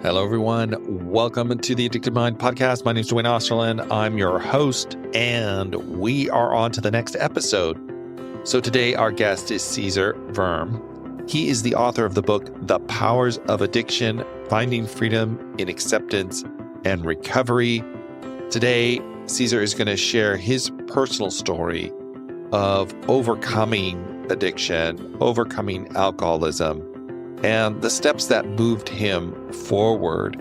Hello, everyone. Welcome to the Addicted Mind podcast. My name is Dwayne Osterland. I'm your host, and we are on to the next episode. So today, our guest is Cesar Wurm. He is the author of the book, The Powers of Addiction, Finding Freedom in Acceptance and Recovery. Today, Cesar is going to share his personal story of overcoming addiction, overcoming alcoholism, and the steps that moved him forward,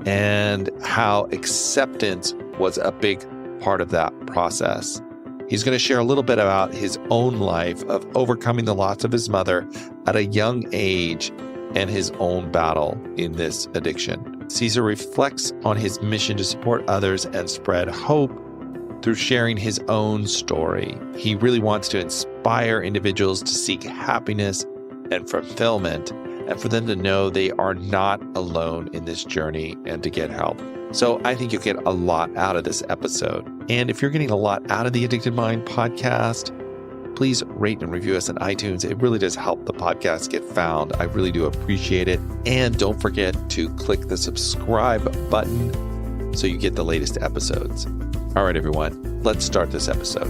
and how acceptance was a big part of that process. He's going to share a little bit about his own life of overcoming the loss of his mother at a young age and his own battle in this addiction. Cesar reflects on his mission to support others and spread hope through sharing his own story. He really wants to inspire individuals to seek happiness and fulfillment, and for them to know they are not alone in this journey and to get help. So I think you'll get a lot out of this episode. And if you're getting a lot out of the Addicted Mind podcast, please rate and review us on iTunes. It really does help the podcast get found. I really do appreciate it. And don't forget to click the subscribe button so you get the latest episodes. All right, everyone, let's start this episode.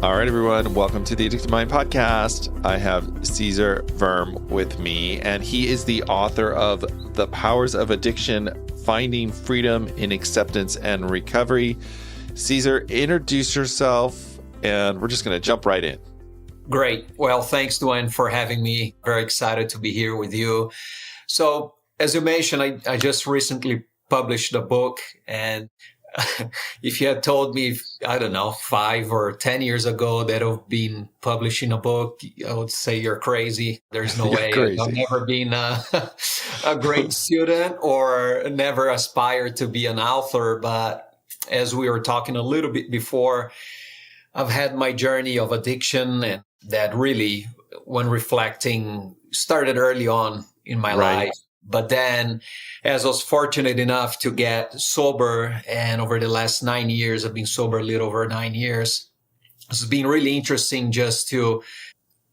All right, everyone, welcome to the Addicted Mind podcast. I have Cesar Wurm with me, and he is the author of The Powers of Addiction, Finding Freedom in Acceptance and Recovery. Cesar, introduce yourself, and we're just going to jump right in. Great. Well, thanks, Dwayne, for having me. Very excited to be here with you. So, as you mentioned, I just recently published a book, and if you had told me, 5 or 10 years ago that I've been publishing a book, I would say you're crazy. There's no way. Crazy. I've never been a great student or never aspired to be an author. But as we were talking a little bit before, I've had my journey of addiction, and that really, when reflecting, started early on in my life. But then, as I was fortunate enough to get sober, and over the last 9 years, I've been sober a little over 9 years, it's been really interesting just to,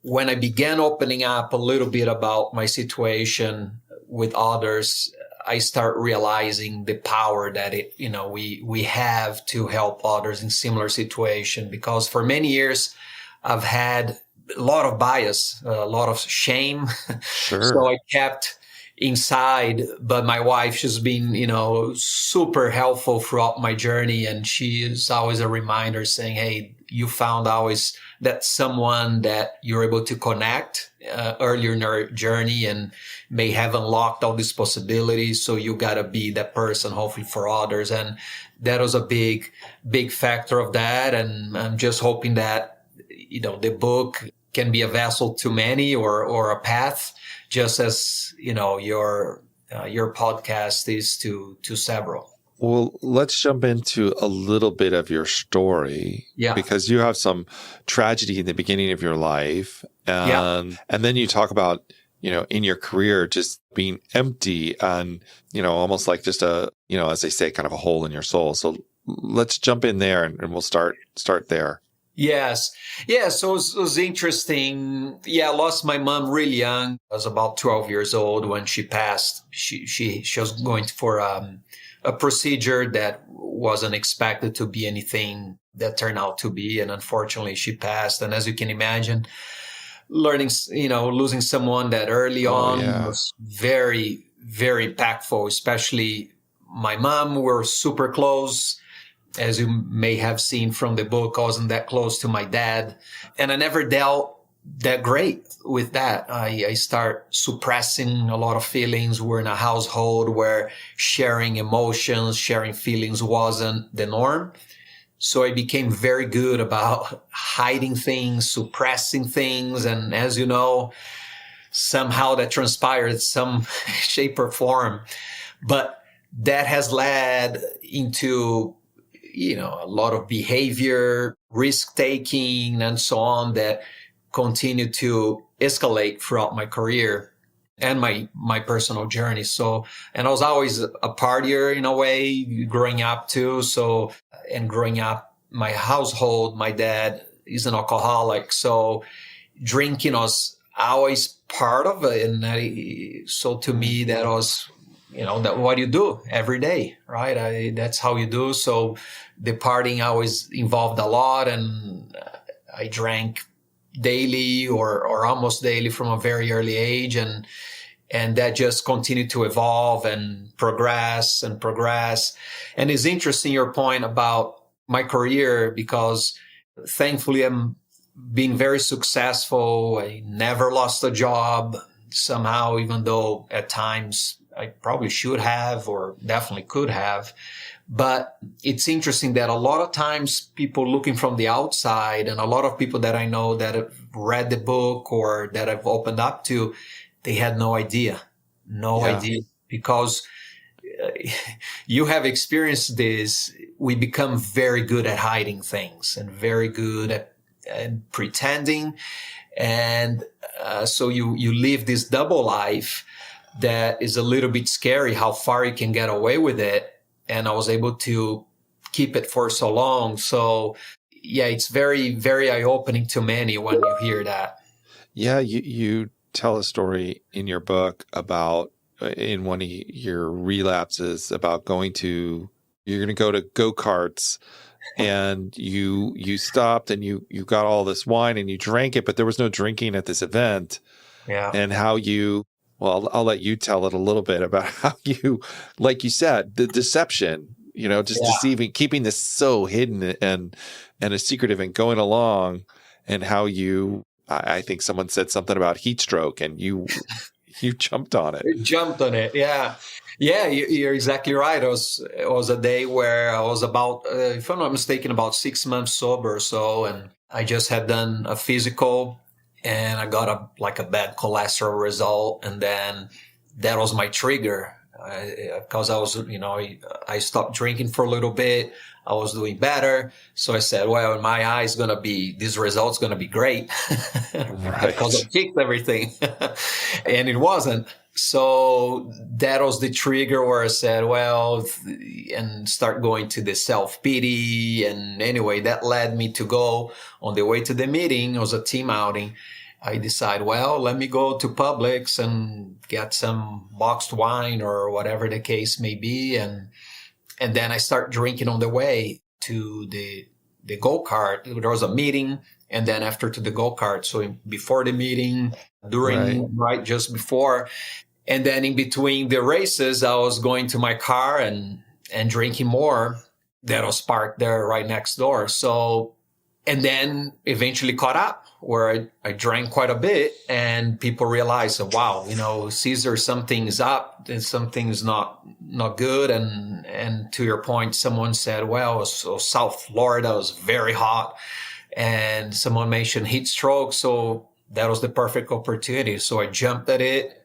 when I began opening up a little bit about my situation with others, I start realizing the power that we have to help others in similar situation. Because for many years, I've had a lot of bias, a lot of shame. Sure. So I kept inside, but my wife, she's been, super helpful throughout my journey. And she is always a reminder saying, hey, you found always that someone that you're able to connect earlier in your journey and may have unlocked all these possibilities. So you got to be that person, hopefully, for others. And that was a big, big factor of that. And I'm just hoping that, the book can be a vessel to many or a path, just as, your podcast is to several. Well, let's jump into a little bit of your story. Yeah. Because you have some tragedy in the beginning of your life. And then you talk about, in your career, just being empty and, almost like just a, as they say, kind of a hole in your soul. So let's jump in there and we'll start there. Yes. Yeah. So it was interesting. Yeah. I lost my mom really young. I was about 12 years old when she passed. She was going for a procedure that wasn't expected to be anything that turned out to be. And unfortunately, she passed. And as you can imagine, losing someone that early on was very, very impactful, especially my mom. We're super close. As you may have seen from the book, I wasn't that close to my dad. And I never dealt that great with that. I start suppressing a lot of feelings. We're in a household where sharing emotions, sharing feelings wasn't the norm. So I became very good about hiding things, suppressing things. And as you know, somehow that transpired in some shape or form. But that has led into a lot of behavior, risk-taking, and so on that continue to escalate throughout my career and my personal journey. So, and I was always a partier in a way growing up too. So, and growing up, my household, my dad is an alcoholic. So drinking was always part of it. And so to me, that was, that what you do every day, right? That's how you do. So the partying always involved a lot, and I drank daily or almost daily from a very early age. And that just continued to evolve and progress and progress. And it's interesting your point about my career, because thankfully I'm being very successful. I never lost a job somehow, even though at times I probably should have or definitely could have. But it's interesting that a lot of times people looking from the outside, and a lot of people that I know that have read the book or that I've opened up to, they had no idea, because you have experienced this. We become very good at hiding things and very good at pretending. And so you live this double life that is a little bit scary, how far you can get away with it. And I was able to keep it for so long. So yeah, it's very, very eye-opening to many when you hear that. Yeah, you tell a story in your book about in one of your relapses about you're going to go to go-karts, and you stopped and you got all this wine and you drank it, but there was no drinking at this event. Yeah. And how I'll let you tell it a little bit about how you, like you said, the deception, deceiving, keeping this so hidden and a secretive and going along, and how I think someone said something about heat stroke, and you jumped on it. Jumped on it. Yeah. Yeah, you're exactly right. It was a day where I was about, if I'm not mistaken, about 6 months sober or so. And I just had done a physical, and I got a bad cholesterol result. And then that was my trigger, because I was, I stopped drinking for a little bit. I was doing better. So I said, well, in my eyes, this result's going to be great because I kicked everything. And it wasn't. So that was the trigger where I said, and start going to the self-pity. And anyway, that led me to go on the way to the meeting. It was a team outing. I decide, let me go to Publix and get some boxed wine or whatever the case may be. And then I start drinking on the way to the go-kart. There was a meeting, and then after to the go-kart. So before the meeting, during, right, just before. And then in between the races, I was going to my car and drinking more. That was parked there right next door. So, and then eventually caught up, where I drank quite a bit, and people realized, wow, Cesar, something's up and something's not good. And to your point, someone said, so South Florida was very hot, and someone mentioned heat stroke. So that was the perfect opportunity. So I jumped at it.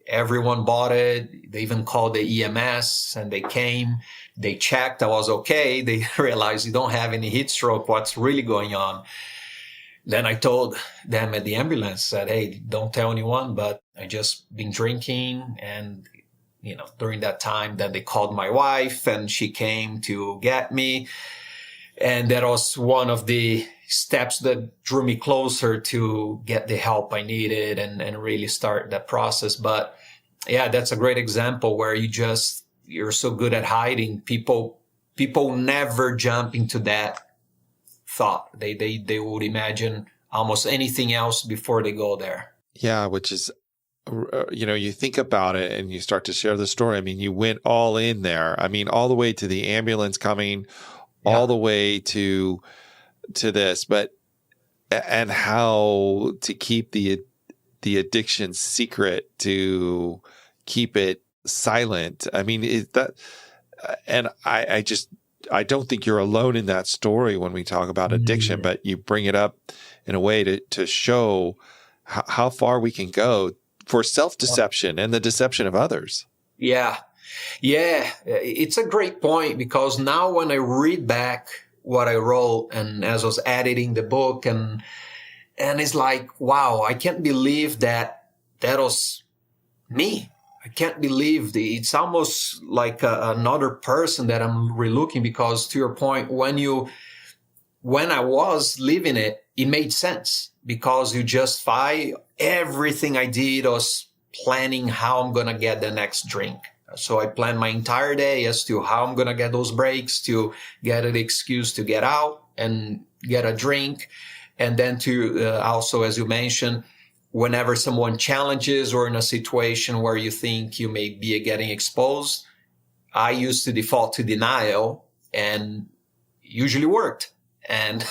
Everyone bought it. They even called the EMS, and they came. They checked. I was okay. They realized you don't have any heat stroke. What's really going on? Then I told them at the ambulance, said, hey, don't tell anyone, but I just been drinking. And, during that time, then they called my wife, and she came to get me. And that was one of the steps that drew me closer to get the help I needed and really start that process. But yeah, that's a great example where you're so good at hiding. People never jump into that thought. They would imagine almost anything else before they go there. Yeah, which is, you think about it and you start to share the story. I mean, you went all in there. I mean, all the way to the ambulance coming, all the way to this, and how to keep the addiction secret, to keep it silent. I mean, and I don't think you're alone in that story when we talk about addiction, but you bring it up in a way to show how far we can go for self-deception and the deception of others. Yeah. Yeah. It's a great point, because now when I read back what I wrote, and as I was editing the book, and it's like, wow, I can't believe that was me. I can't believe it's almost like another person that I'm relooking, because to your point, when you when I was living it, it made sense because you justify everything I did. I was planning how I'm going to get the next drink. So I planned my entire day as to how I'm going to get those breaks, to get an excuse to get out and get a drink. And then to also, as you mentioned, whenever someone challenges or in a situation where you think you may be getting exposed, I used to default to denial and usually worked. And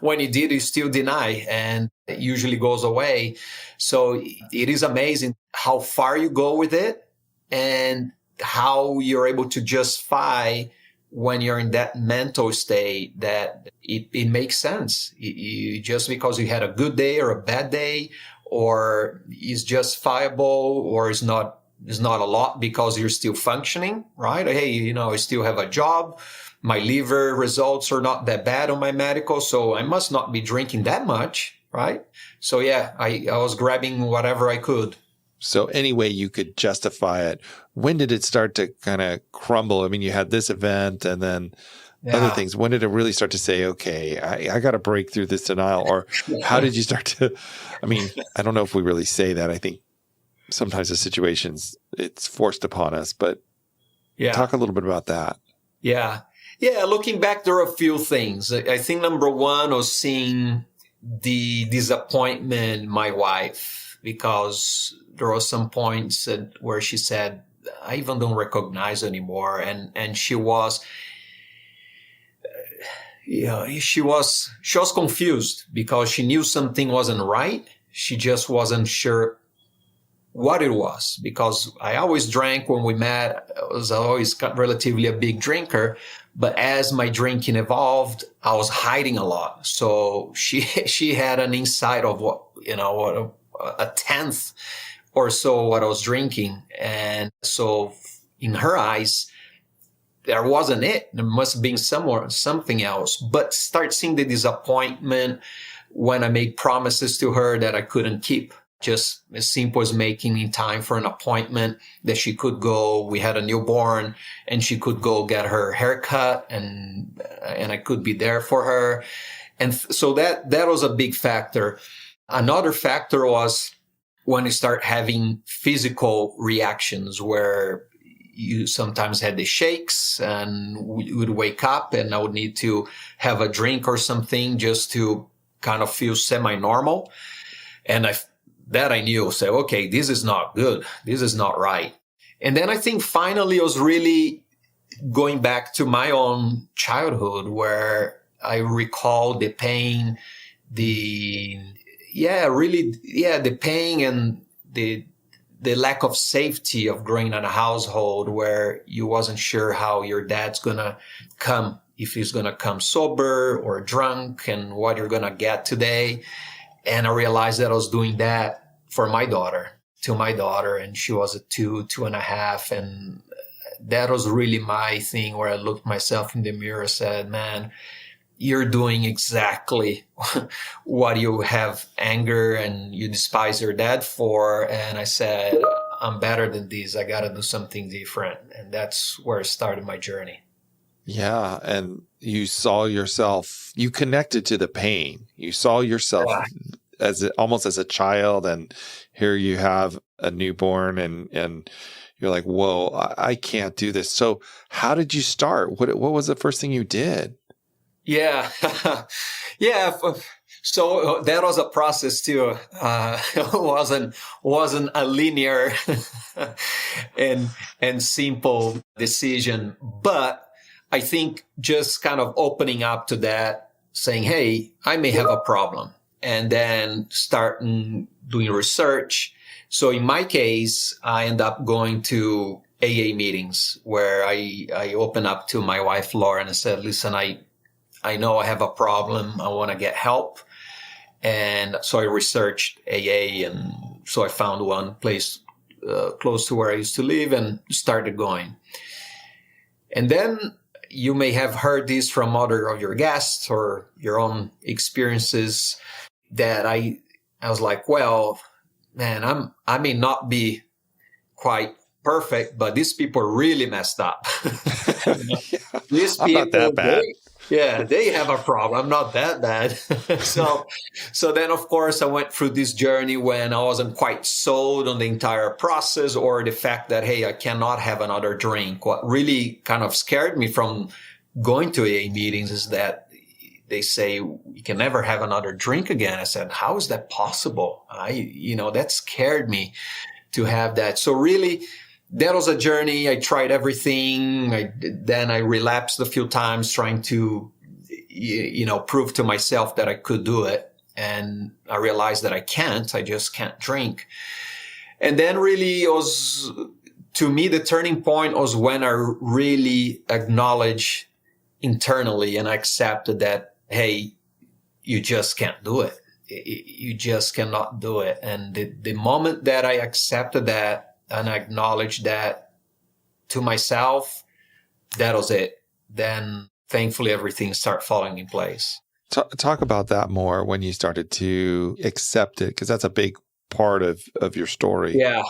when it did, you still deny and it usually goes away. So it is amazing how far you go with it and how you're able to justify when you're in that mental state that it makes sense. Just because you had a good day or a bad day, or is justifiable, or is not a lot because you're still functioning, right? Hey, I still have a job. My liver results are not that bad on my medical, so I must not be drinking that much, right? So yeah, I was grabbing whatever I could. So any way you could justify it, when did it start to kind of crumble? I mean, you had this event and then other things. When did it really start to say, okay, I got to break through this denial? Or how did you start to, I mean, I don't know if we really say that. I think sometimes the situations, it's forced upon us, but talk a little bit about that. Yeah. Looking back, there are a few things. I think number one was seeing the disappointment in my wife, because there were some points where she said, I even don't recognize anymore. And she was, she was confused because she knew something wasn't right. She just wasn't sure what it was, because I always drank when we met. I was always relatively a big drinker, but as my drinking evolved, I was hiding a lot. So she had an insight of what a tenth or so what I was drinking, and so in her eyes, there wasn't it. There must have been something else. But start seeing the disappointment when I made promises to her that I couldn't keep. Just as simple as making in time for an appointment that she could go. We had a newborn and she could go get her haircut and I could be there for her. And so that was a big factor. Another factor was when you start having physical reactions where you sometimes had the shakes and you would wake up and I would need to have a drink or something just to kind of feel semi-normal. And I knew, say, okay, this is not good. This is not right. And then I think finally I was really going back to my own childhood where I recall the pain, the pain and the lack of safety of growing in a household where you wasn't sure how your dad's going to come, if he's going to come sober or drunk, and what you're going to get today. And I realized that I was doing that to my daughter, and she was at 2.5. And that was really my thing where I looked myself in the mirror and said, man, you're doing exactly what you have anger and you despise your dad for. And I said, I'm better than this. I got to do something different. And that's where I started my journey. Yeah. And you saw yourself, you connected to the pain. You saw yourself almost as a child, and here you have a newborn and you're like, whoa, I can't do this. So how did you start? What was the first thing you did? Yeah. So that was a process too. It wasn't a linear and simple decision, but I think just kind of opening up to that, saying, hey, I may have a problem, and then starting doing research. So in my case, I end up going to AA meetings where I open up to my wife, Laura, and I said, listen, I know I have a problem. I want to get help. And so I researched AA, and so I found one place close to where I used to live and started going. And then you may have heard this from other of your guests or your own experiences, that I was like, well, man, I may not be quite perfect, but these people are really messed up. These people, I'm not that bad. Yeah, they have a problem. I'm not that bad. So then, of course, I went through this journey when I wasn't quite sold on the entire process or the fact that, hey, I cannot have another drink. What really kind of scared me from going to AA meetings is that they say you can never have another drink again. I said, how is that possible? That scared me to have that. So really, that was a journey. I tried everything. Then I relapsed a few times trying to, prove to myself that I could do it. And I realized that I can't. I just can't drink. And then really it was, to me, the turning point was when I really acknowledged internally and I accepted that, hey, you just can't do it. You just cannot do it. And the moment that I accepted that and I acknowledged that to myself, that was it. Then thankfully everything started falling in place. Talk about that more when you started to accept it, because that's a big part of your story. Yeah.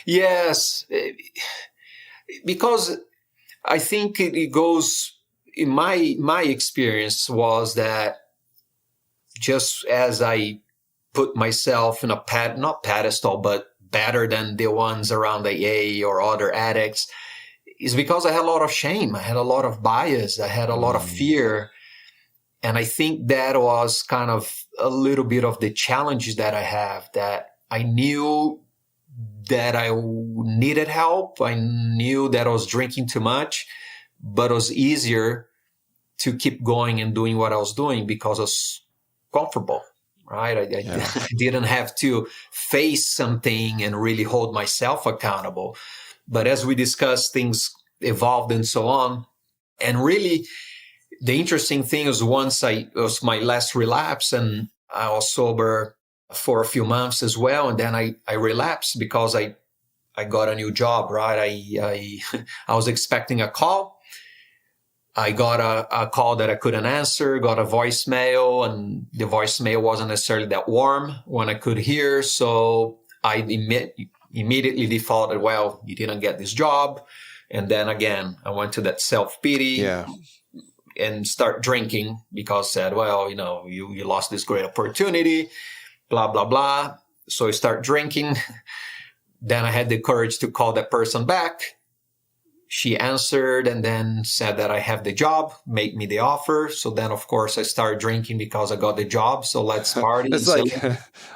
Yes. Because I think it goes, in my experience was that just as I put myself in a not pedestal, but better than the ones around AA or other addicts, is because I had a lot of shame. I had a lot of bias. I had a lot of fear. And I think that was kind of a little bit of the challenges that I have, that I knew that I needed help. I knew that I was drinking too much, but it was easier to keep going and doing what I was doing because I was comfortable, right? I didn't have to face something and really hold myself accountable. But as we discussed, things evolved and so on. And really, the interesting thing is it was my last relapse and I was sober for a few months as well. And then I relapsed because I got a new job, right? I was expecting a call. I got a call that I couldn't answer, got a voicemail, and the voicemail wasn't necessarily that warm when I could hear. So I immediately defaulted, well, you didn't get this job. And then again, I went to that self-pity and start drinking because I said, well, you lost this great opportunity, blah, blah, blah. So I start drinking. Then I had the courage to call that person back. She answered and then said that I have the job, made me the offer. So then, of course, I started drinking because I got the job. So let's party. It's like,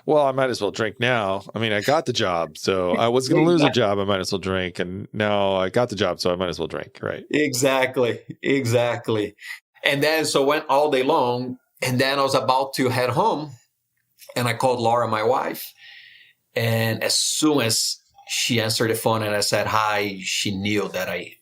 well, I might as well drink now. I mean, I got the job, so I was going to lose a job. I might as well drink. And now I got the job, so I might as well drink, right? Exactly. And then, so went all day long. And then I was about to head home. And I called Laura, my wife. And as soon as she answered the phone and I said hi, she knew that I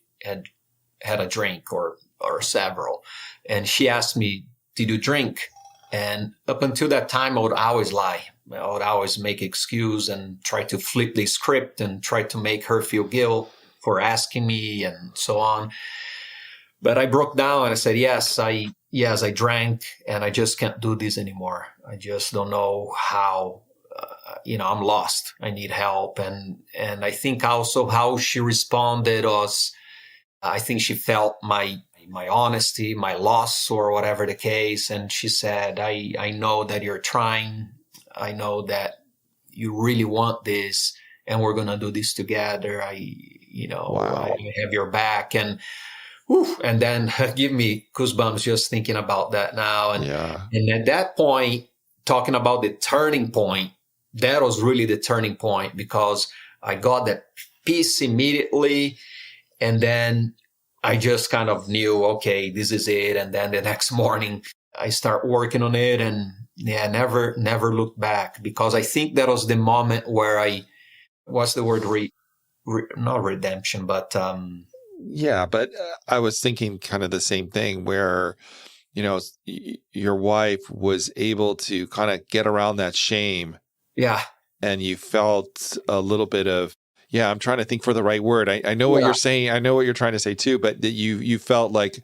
had a drink or several. And she asked me, did you drink? And up until that time, I would always lie. I would always make excuse and try to flip the script and try to make her feel guilt for asking me and so on. But I broke down and I said, yes, I drank and I just can't do this anymore. I just don't know how. I'm lost. I need help. And I think also how she responded was, I think she felt my honesty, my loss or whatever the case. And she said, I know that you're trying. I know that you really want this and we're going to do this together. Wow. I have your back. And then give me goosebumps just thinking about that now. And at that point, talking about the turning point, that was really the turning point because I got that peace immediately. And then I just kind of knew, okay, this is it. And then the next morning I start working on it and never looked back because I think that was the moment where what's the word? Not redemption, but, but I was thinking kind of the same thing where, your wife was able to kind of get around that shame. Yeah. And you felt a little bit of, I'm trying to think for the right word. I know what you're saying. I know what you're trying to say too, but that you felt like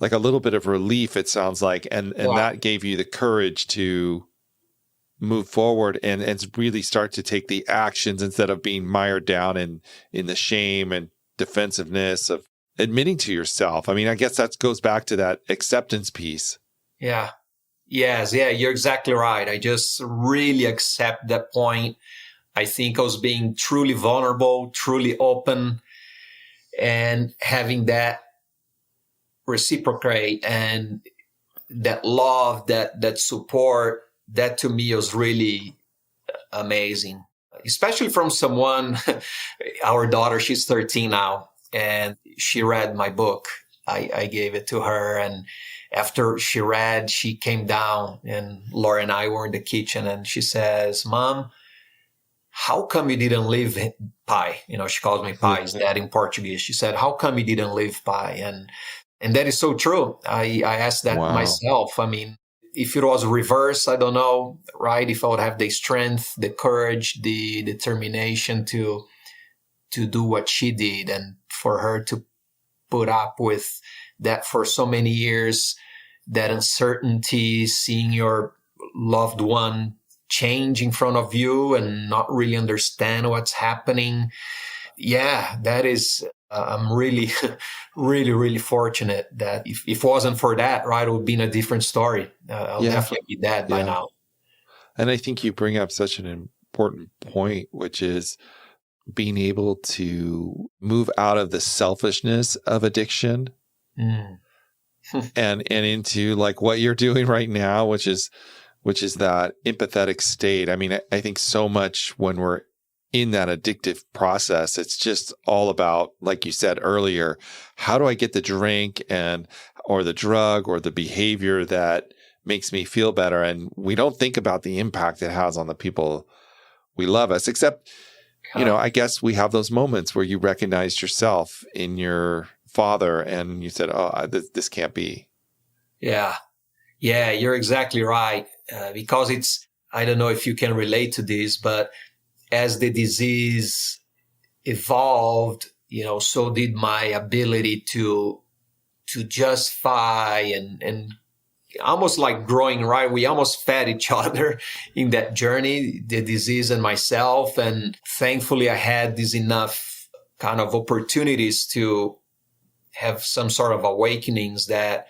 a little bit of relief, it sounds like. And that gave you the courage to move forward and really start to take the actions instead of being mired down in the shame and defensiveness of admitting to yourself. I mean, I guess that goes back to that acceptance piece. Yeah. Yes. Yeah, you're exactly right. I just really accept that point. I think I was being truly vulnerable, truly open, and having that reciprocate and that love, that support, that to me was really amazing, especially from someone, our daughter, she's 13 now, and she read my book. I gave it to her, and after she read, she came down, and Laura and I were in the kitchen, and she says, "Mom, how come you didn't leave Pai?" You know, she calls me Pai, is that in Portuguese. She said, "How come you didn't leave Pai?" And that is so true. I asked that myself. I mean, if it was reverse, I don't know, right? If I would have the strength, the courage, the determination to do what she did, and for her to put up with that for so many years, that uncertainty, seeing your loved one change in front of you and not really understand what's happening. Yeah, that is, I'm really, really, really fortunate that if it wasn't for that, right, it would be in a different story. I'll definitely be dead by now. And I think you bring up such an important point, which is being able to move out of the selfishness of addiction and into like what you're doing right now, which is that empathetic state. I mean, I think so much when we're in that addictive process, it's just all about, like you said earlier, how do I get the drink or the drug or the behavior that makes me feel better? And we don't think about the impact it has on the people we love us, except, I guess we have those moments where you recognized yourself in your father and you said, oh, this can't be. Yeah. Yeah, you're exactly right. Because I don't know if you can relate to this, but as the disease evolved, so did my ability to justify and almost like growing, right? We almost fed each other in that journey, the disease and myself. And thankfully I had these enough kind of opportunities to have some sort of awakenings that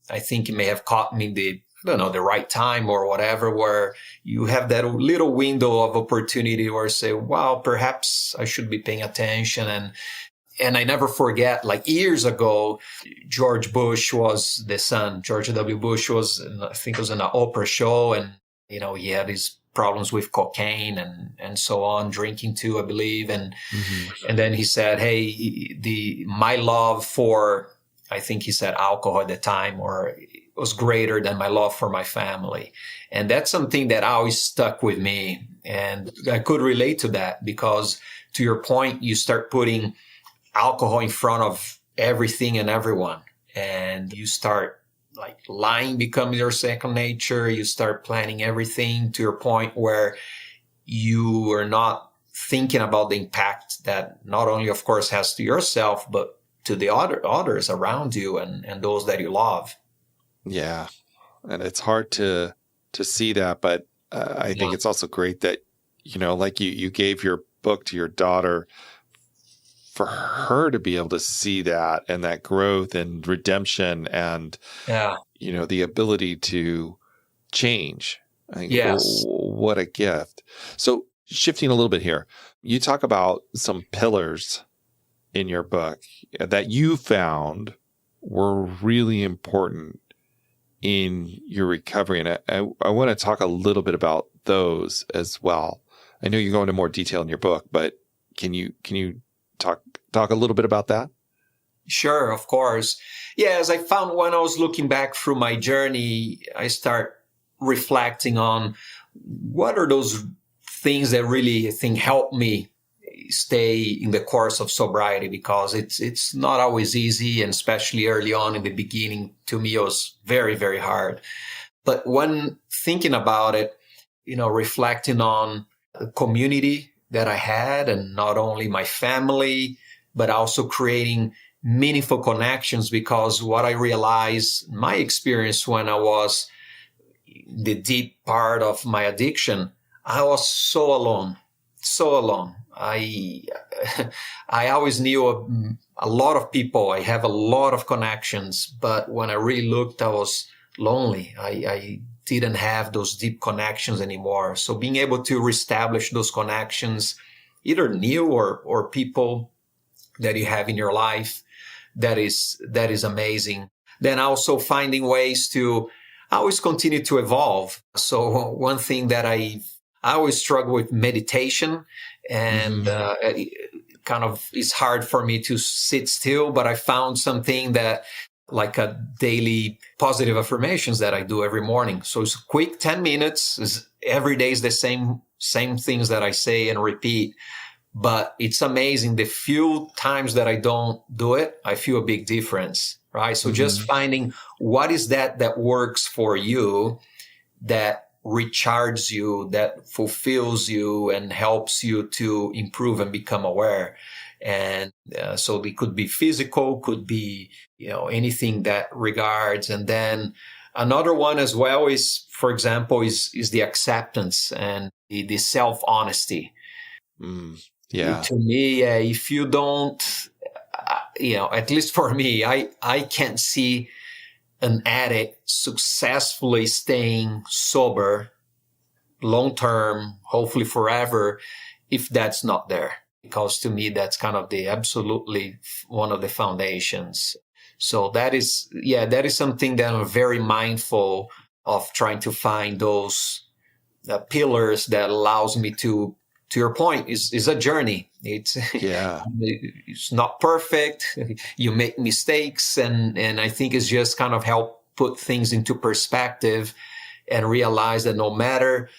I think it may have caught me the right time or whatever, where you have that little window of opportunity where you say, wow, perhaps I should be paying attention. And I never forget, like years ago, George Bush was the son. George W. Bush was, I think it was in an Oprah show. And, he had his problems with cocaine and so on, drinking too, I believe. And then he said, hey, my love for, I think he said alcohol at the time, or was greater than my love for my family. And that's something that always stuck with me. And I could relate to that because, to your point, you start putting alcohol in front of everything and everyone. And you start like lying becomes your second nature. You start planning everything to your point where you are not thinking about the impact that not only, of course, has to yourself, but to the others around you and those that you love. Yeah. And it's hard to see that, but I think it's also great that, like you gave your book to your daughter for her to be able to see that and that growth and redemption and, the ability to change. I think, what a gift. So shifting a little bit here, you talk about some pillars in your book that you found were really important in your recovery. And I want to talk a little bit about those as well. I know you go into more detail in your book, but can you talk a little bit about that? Sure, of course. Yeah, as I found when I was looking back through my journey, I start reflecting on what are those things that really, I think, help me stay in the course of sobriety, because it's not always easy, and especially early on in the beginning, to me, it was very, very hard. But when thinking about it, reflecting on the community that I had, and not only my family, but also creating meaningful connections, because what I realized, my experience when I was in the deep part of my addiction, I was so alone. I always knew a lot of people. I have a lot of connections, but when I really looked, I was lonely. I didn't have those deep connections anymore. So being able to reestablish those connections, either new or people that you have in your life, that is amazing. Then also finding ways to always continue to evolve. So one thing that I always struggle with meditation, and kind of it's hard for me to sit still, but I found something that like a daily positive affirmations that I do every morning. So it's quick 10 minutes. Every day is the same things that I say and repeat. But it's amazing. The few times that I don't do it, I feel a big difference, right? So just finding what is that works for you, that recharges you, that fulfills you and helps you to improve and become aware. And so it could be physical, could be, anything that regards. And then another one as well is, for example, is the acceptance and the self-honesty. Yeah. To me, if you don't, at least for me, I can't see an addict successfully staying sober long-term, hopefully forever, if that's not there. Because to me, that's kind of absolutely one of the foundations. So that is something that I'm very mindful of, trying to find those pillars that allows me to your point, is a journey. It's not perfect. You make mistakes, and I think it's just kind of help put things into perspective and realize that no matter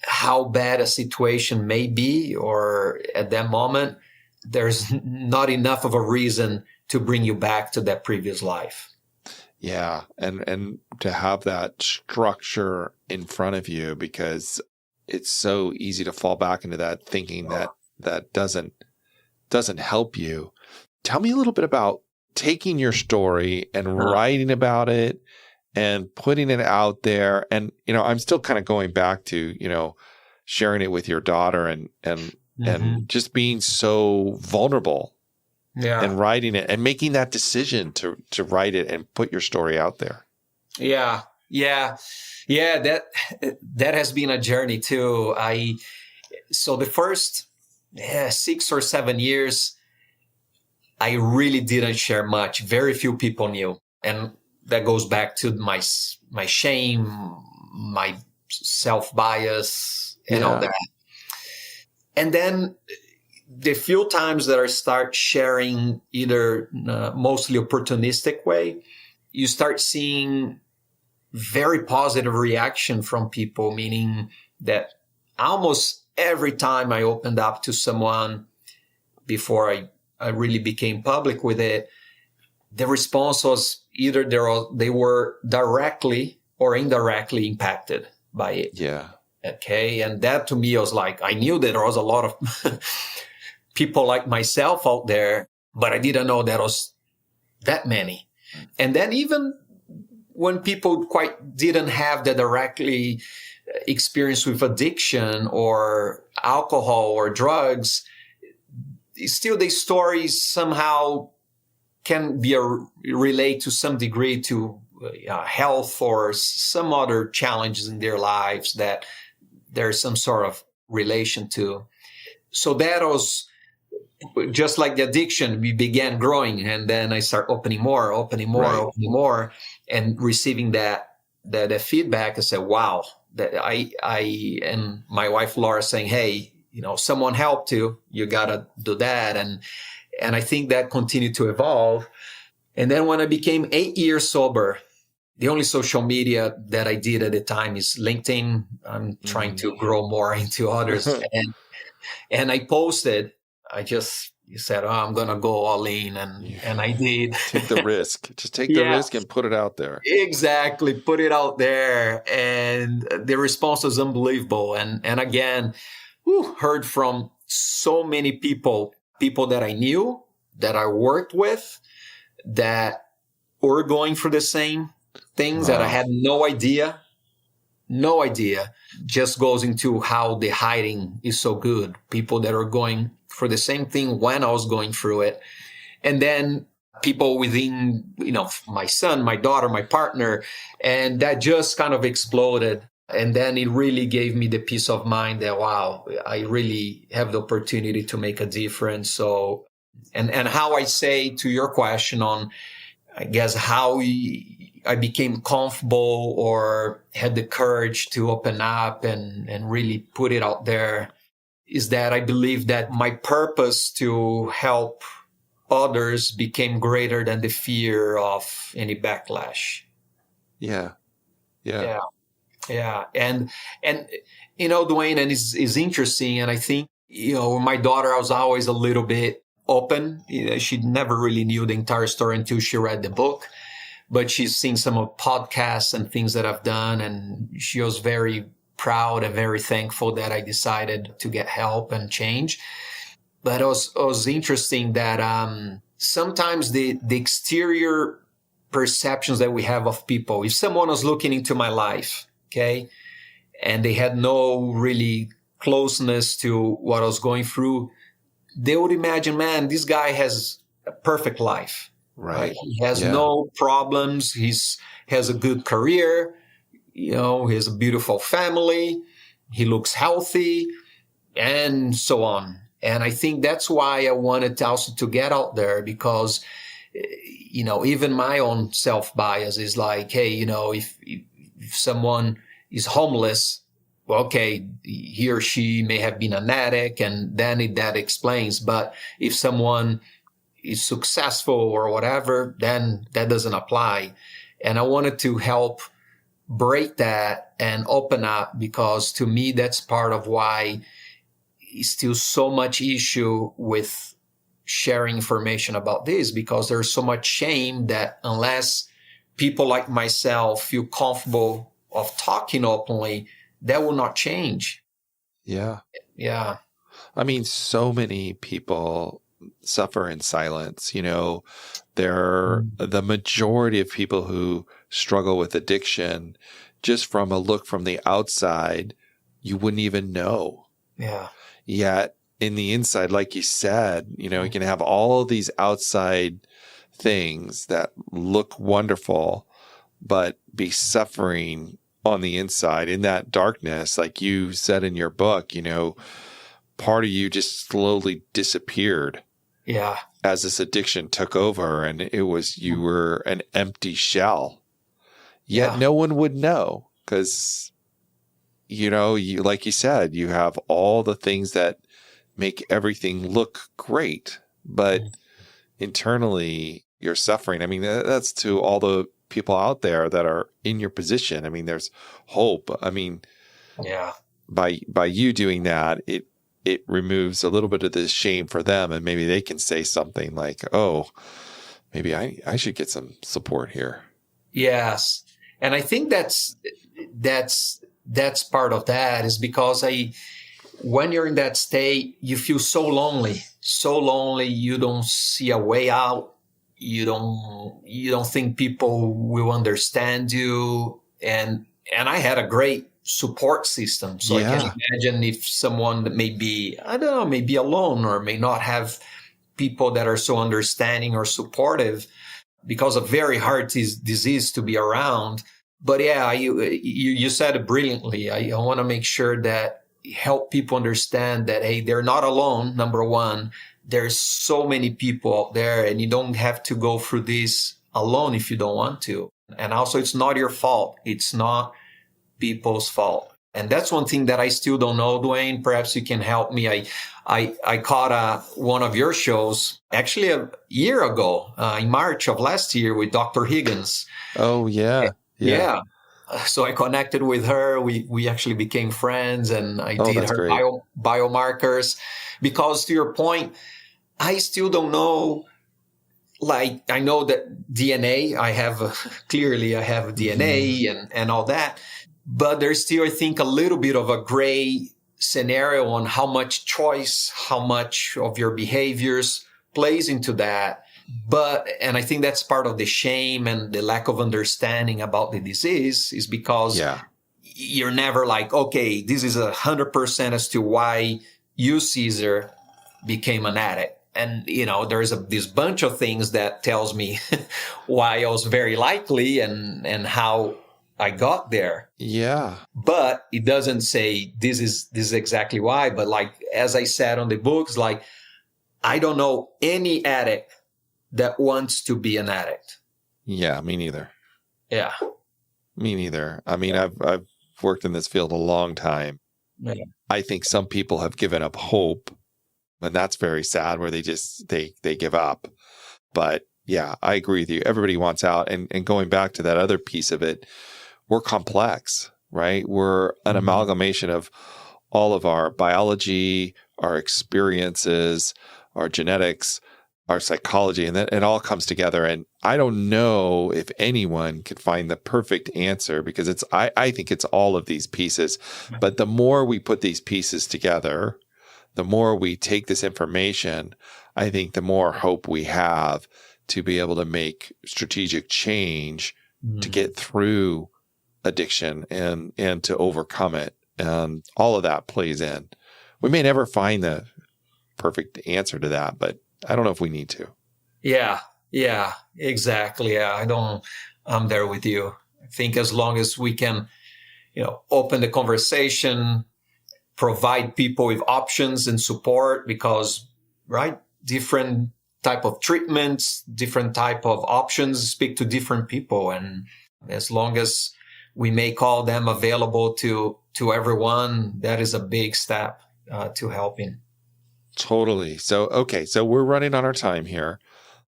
how bad a situation may be, or at that moment, there's not enough of a reason to bring you back to that previous life. Yeah. And to have that structure in front of you, because it's so easy to fall back into that thinking that doesn't help you. Tell me a little bit about taking your story and writing about it and putting it out there. And, I'm still kind of going back to, sharing it with your daughter and just being so vulnerable and writing it and making that decision to write it and put your story out there. Yeah. That has been a journey too. So the first 6 or 7 years, I really didn't share much. Very few people knew. And that goes back to my shame, my self-bias, and all that. And then the few times that I start sharing, either mostly opportunistic way, you start seeing very positive reaction from people, meaning that almost every time I opened up to someone before I really became public with it, the response was either they were directly or indirectly impacted by it. Yeah. Okay. And that to me was like, I knew that there was a lot of people like myself out there, but I didn't know there was that many. And then even when people quite didn't have the directly experience with addiction or alcohol or drugs, still the stories somehow can be relate to some degree to health or some other challenges in their lives that there's some sort of relation to. So that was just like the addiction. We began growing, and then I start opening more, and receiving that feedback. I said, wow, that I and my wife Laura saying, hey, someone helped you. You gotta do that, and I think that continued to evolve. And then when I became 8 years sober, the only social media that I did at the time is LinkedIn. I'm trying to grow more into others. And I posted, you said, I'm going to go all in. And I did. Take the risk. Just take the risk and put it out there. Exactly. Put it out there. And the response was unbelievable. And again, heard from so many people that I knew, that I worked with, that were going through the same things that I had no idea, just goes into how the hiding is so good. People that are going for the same thing when I was going through it. and then people within, my son, my daughter, my partner, and that just kind of exploded. And then it really gave me the peace of mind that, wow, I really have the opportunity to make a difference. So, and how I say to your question on, I guess, how I became comfortable or had the courage to open up and really put it out there, is that I believe that my purpose to help others became greater than the fear of any backlash. Yeah. And Dwayne, and it's interesting. And I think, my daughter, I was always a little bit open. She never really knew the entire story until she read the book, but she's seen some of podcasts and things that I've done. And she was very proud and very thankful that I decided to get help and change. But it was interesting that sometimes the exterior perceptions that we have of people, if someone was looking into my life, okay, and they had no really closeness to what I was going through, they would imagine, man, this guy has a perfect life. Right? He has no problems. Has a good career. He has a beautiful family. He looks healthy, and so on. And I think that's why I wanted also to get out there, because, even my own self-bias is like, hey, if someone is homeless, well, okay, he or she may have been an addict, and then that explains. But if someone is successful or whatever, then that doesn't apply. And I wanted to help break that and open up, because to me, that's part of why it's still so much issue with sharing information about this, because there's so much shame that unless people like myself feel comfortable of talking openly, that will not change. Yeah. Yeah. I mean, so many people suffer in silence. The majority of people who struggle with addiction, just from a look from the outside, you wouldn't even know. Yeah. Yet in the inside, like you said, you can have all these outside things that look wonderful, but be suffering on the inside in that darkness. Like you said in your book, part of you just slowly disappeared. Yeah. As this addiction took over, and it was, you were an empty shell. Yet no one would know, because, you like you said, you have all the things that make everything look great, but internally you're suffering. I mean, that's to all the people out there that are in your position. I mean, there's hope. I mean, by you doing that, it removes a little bit of the shame for them, and maybe they can say something like, oh, maybe I should get some support here. Yes. And I think that's part of that, is because when you're in that state, you feel so lonely, you don't see a way out. You don't think people will understand you. And I had a great support system. So I can imagine if someone that may be, I don't know, maybe alone or may not have people that are so understanding or supportive, because a very hard disease to be around. But you said it brilliantly. I want to make sure that help people understand that, hey, they're not alone. Number one, there's so many people out there, and you don't have to go through this alone if you don't want to. And also, it's not your fault. It's not people's fault. And that's one thing that I still don't know, Dwayne. Perhaps you can help me. I caught one of your shows actually a year ago, in March of last year, with Dr. Higgins. Oh, yeah. Yeah. So I connected with her. We actually became friends, and I did her biomarkers, because to your point, I still don't know. Like, I know that DNA, I have DNA and all that, but there's still, I think, a little bit of a gray scenario on how much choice, how much of your behaviors plays into that. And I think that's part of the shame and the lack of understanding about the disease, is because you're never like, okay, this is 100% as to why you, Cesar, became an addict. And, there's this bunch of things that tells me why I was very likely and how I got there. Yeah. But it doesn't say this is exactly why. But like, as I said on the books, like, I don't know any addict that wants to be an addict. Yeah, me neither. Yeah. Me neither. I mean, I've worked in this field a long time. Yeah. I think some people have given up hope, and that's very sad where they give up. But yeah, I agree with you. Everybody wants out. And going back to that other piece of it, we're complex, right? We're an amalgamation of all of our biology, our experiences, our genetics, our psychology, and then it all comes together. And I don't know if anyone could find the perfect answer because I think it's all of these pieces. But the more we put these pieces together, the more we take this information, I think the more hope we have to be able to make strategic change to get through addiction and to overcome it. And all of that plays in. We may never find the perfect answer to that, but I don't know if we need to. Yeah, exactly. Yeah, I'm there with you. I think as long as we can, open the conversation, provide people with options and support, because, right, different type of treatments, different type of options speak to different people. And as long as we make all them available to everyone, that is a big step to helping. Totally. So, okay. So we're running on our time here.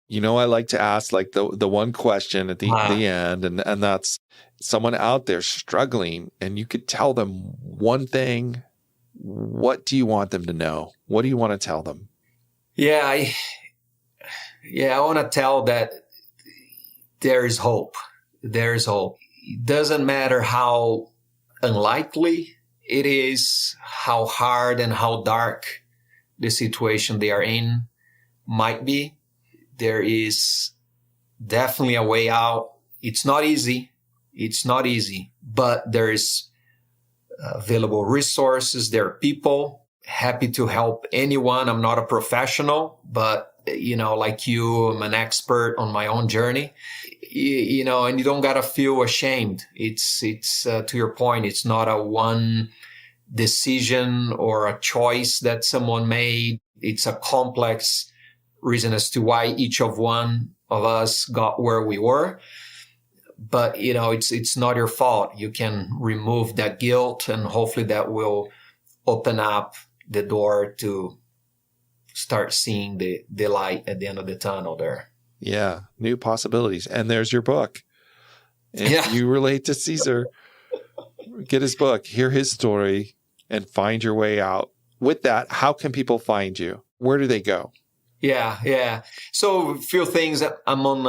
I like to ask like the one question at the end, and that's someone out there struggling and you could tell them one thing. What do you want them to know? What do you want to tell them? Yeah, I want to tell that there is hope. There is hope. It doesn't matter how unlikely it is, how hard and how dark the situation they are in might be. There is definitely a way out. It's not easy, but there is available resources. There are people happy to help anyone. I'm not a professional, but like you, I'm an expert on my own journey. And you don't gotta feel ashamed. It's to your point, it's not a one decision or a choice that someone made. It's a complex reason as to why each of one of us got where we were. But, it's not your fault. You can remove that guilt, and hopefully that will open up the door to start seeing the light at the end of the tunnel there. Yeah, new possibilities. And there's your book. If you relate to Cesar, get his book, hear his story, and find your way out. With that, how can people find you? Where do they go? Yeah. So a few things. I'm on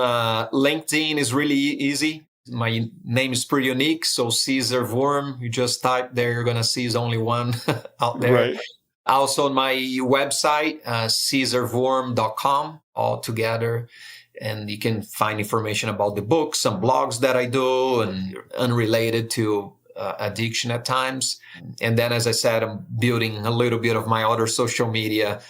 LinkedIn is really easy. My name is pretty unique. So Cesar Wurm, you just type there, you're going to see there's only one out there. Right. Also on my website, cesarwurm.com, all together. And you can find information about the book, some blogs that I do, and unrelated to addiction at times. And then, as I said, I'm building a little bit of my other social media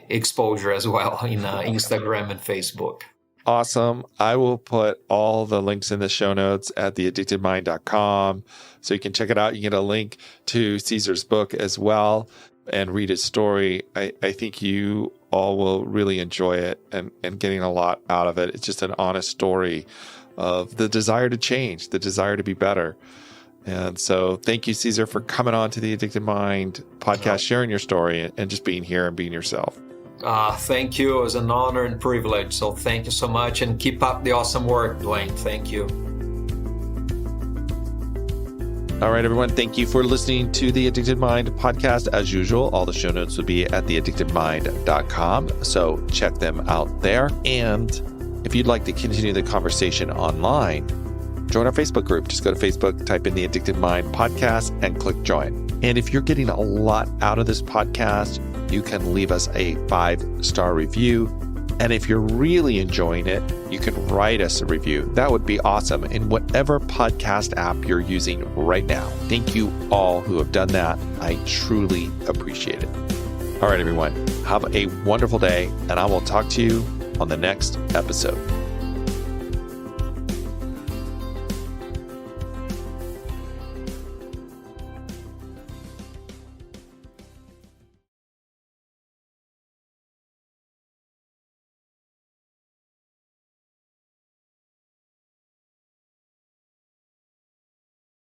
exposure as well in Instagram and Facebook. Awesome. I will put all the links in the show notes at theaddictedmind.com. So you can check it out. You get a link to Cesar's book as well and read his story. I think you all will really enjoy it and getting a lot out of it. It's just an honest story of the desire to change, the desire to be better. And so thank you, Cesar, for coming on to the Addicted Mind podcast, sharing your story and just being here and being yourself. Thank you. It was an honor and privilege. So thank you so much, and keep up the awesome work, Dwayne. Thank you. All right, everyone. Thank you for listening to the Addicted Mind podcast. As usual, all the show notes will be at theaddictedmind.com. So check them out there. And if you'd like to continue the conversation online, join our Facebook group. Just go to Facebook, type in the Addicted Mind podcast, and click join. And if you're getting a lot out of this podcast, you can leave us a 5-star review. And if you're really enjoying it, you can write us a review. That would be awesome in whatever podcast app you're using right now. Thank you all who have done that. I truly appreciate it. All right, everyone, have a wonderful day, and I will talk to you on the next episode.